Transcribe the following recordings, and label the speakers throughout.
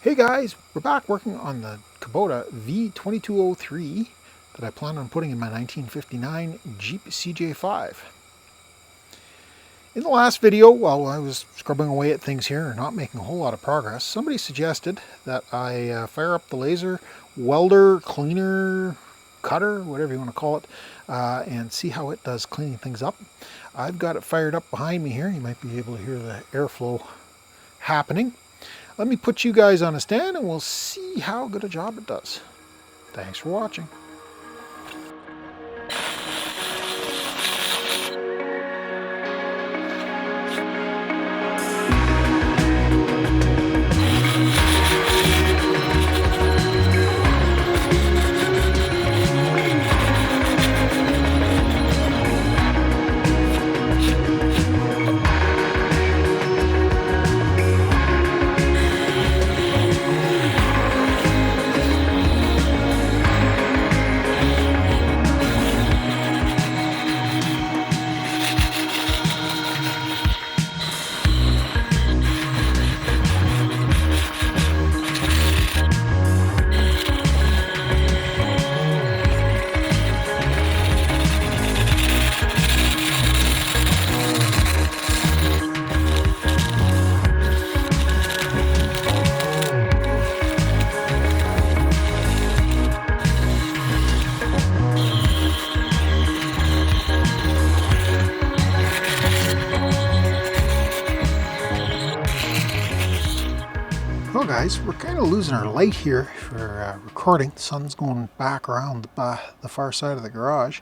Speaker 1: Hey guys, we're back working on the Kubota V2203 that I plan on putting in my 1959 Jeep CJ5. In the last video, while I was scrubbing away at things here and not making a whole lot of progress, somebody suggested that I fire up the laser welder, cleaner, cutter, whatever you want to call it, and see how it does cleaning things up. I've got it fired up behind me here. You might be able to hear the airflow happening. Let me put you guys on a stand and we'll see how good a job it does. Thanks for watching. Well guys, we're kind of losing our light here for recording. The sun's going back around the far side of the garage.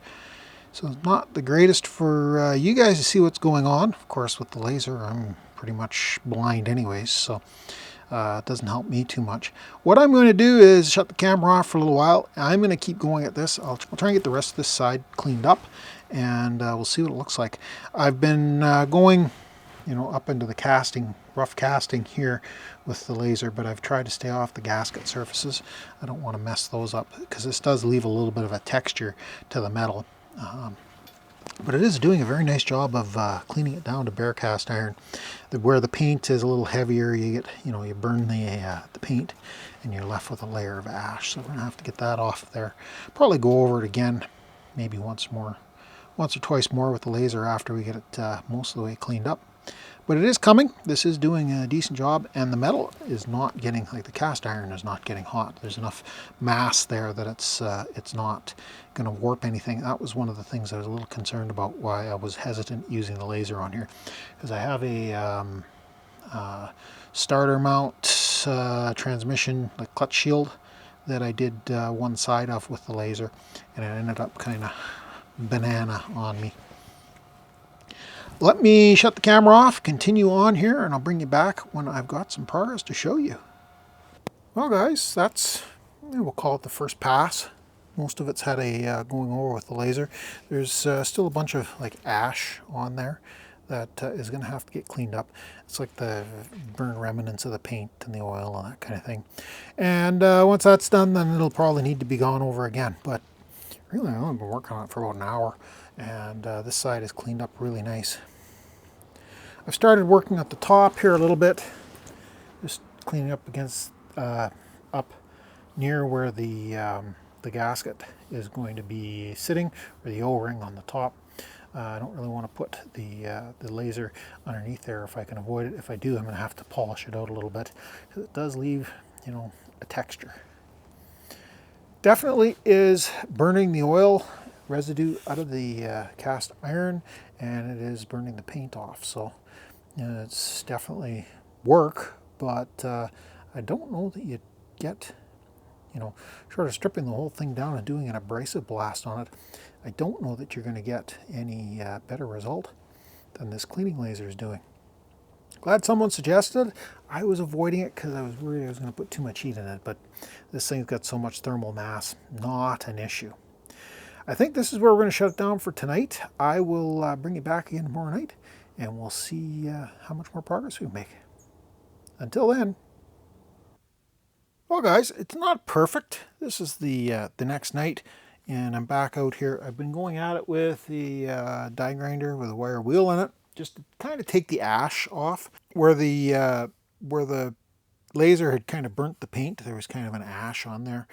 Speaker 1: So it's not the greatest for you guys to see what's going on. Of course, with the laser, I'm pretty much blind anyways, so it doesn't help me too much. What I'm going to do is shut the camera off for a little while. I'm going to keep going at this. I'll try and get the rest of this side cleaned up, and we'll see what it looks like. I've been going, up into the casting, rough casting here with the laser, but I've tried to stay off the gasket surfaces. I don't want to mess those up because this does leave a little bit of a texture to the metal. But it is doing a very nice job of cleaning it down to bare cast iron. Where the paint is a little heavier, you get, you burn the paint and you're left with a layer of ash. So we're gonna have to get that off there. Probably go over it again, maybe once or twice more with the laser after we get it most of the way cleaned up. But it is coming. This is doing a decent job, and the metal is not getting, like the cast iron is not getting hot. There's enough mass there that it's not going to warp anything. That was one of the things I was a little concerned about, why I was hesitant using the laser on here, because I have a starter mount transmission, like clutch shield, that I did one side of with the laser, and it ended up kind of banana on me. Let me shut the camera off, continue on here, and I'll bring you back when I've got some progress to show you. Well guys, that's, we'll call it the first pass. Most of it's had a going over with the laser. There's still a bunch of like ash on there that is going to have to get cleaned up. It's like the burn remnants of the paint and the oil and that kind of thing. And once that's done, then it'll probably need to be gone over again. But really, I've only been working on it for about an hour, and this side is cleaned up really nice. I've started working at the top here a little bit, just cleaning up against up near where the gasket is going to be sitting, or the O-ring on the top. I don't really want to put the laser underneath there if I can avoid it. If I do, I'm going to have to polish it out a little bit, because it does leave, a texture. Definitely is burning the oil residue out of the cast iron, and it is burning the paint off. So it's definitely work, but I don't know that you get, short of stripping the whole thing down and doing an abrasive blast on it, I don't know that you're going to get any better result than this cleaning laser is doing. Glad someone suggested. I was avoiding it because I was worried I was going to put too much heat in it, but this thing's got so much thermal mass, not an issue. I think this is where we're going to shut it down for tonight. I will bring you back again tomorrow night, and we'll see how much more progress we make. Until then. Well guys, it's not perfect. This is the next night, and I'm back out here. I've been going at it with the die grinder with a wire wheel in it, just to kind of take the ash off where the laser had kind of burnt the paint. There was kind of an ash on there,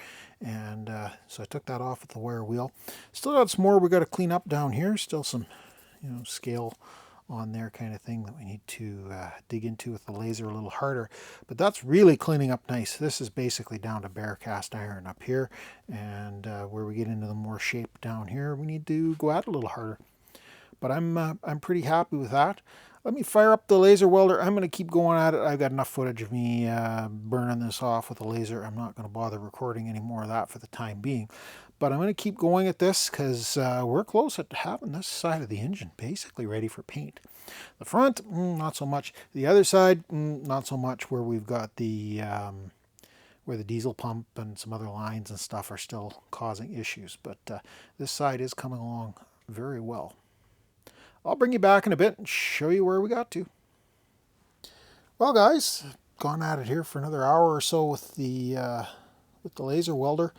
Speaker 1: and so I took that off with the wire wheel. Still got some more we got to clean up down here. Still some, scale on there kind of thing that we need to dig into with the laser a little harder. But that's really cleaning up nice. This is basically down to bare cast iron up here, and where we get into the more shape down here, we need to go at it a little harder. But I'm pretty happy with that. Let me fire up the laser welder. I'm going to keep going at it. I've got enough footage of me burning this off with a laser. I'm not going to bother recording any more of that for the time being. But I'm going to keep going at this because we're close at having this side of the engine basically ready for paint. The front, not so much. The other side, not so much, where we've got the where the diesel pump and some other lines and stuff are still causing issues. But this side is coming along very well. I'll bring you back in a bit and show you where we got to. Well, guys, gone at it here for another hour or so with the laser welder,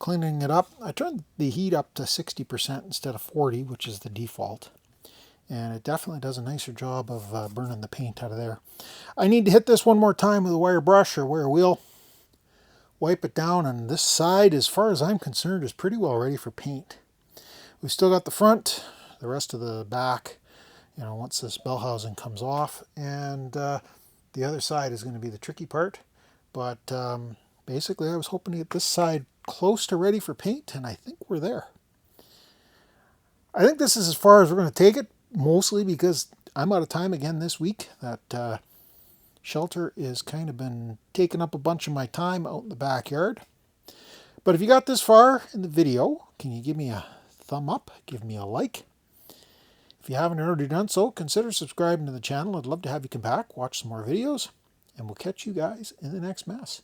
Speaker 1: cleaning it up. I turned the heat up to 60% instead of 40, which is the default, and it definitely does a nicer job of burning the paint out of there. I need to hit this one more time with a wire brush or wire wheel, wipe it down, and this side, as far as I'm concerned, is pretty well ready for paint. We've still got the front, the rest of the back, once this bell housing comes off, and the other side is going to be the tricky part. But basically I was hoping to get this side close to ready for paint, and I think we're there. I think this is as far as we're going to take it, mostly because I'm out of time again this week. That shelter is kind of been taking up a bunch of my time out in the backyard. But if you got this far in the video, can you give me a thumb up, give me a like? If you haven't already done so, consider subscribing to the channel. I'd love to have you come back, watch some more videos, and we'll catch you guys in the next mess.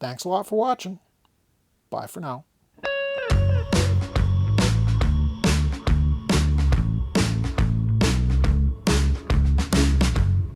Speaker 1: Thanks a lot for watching. Bye for now.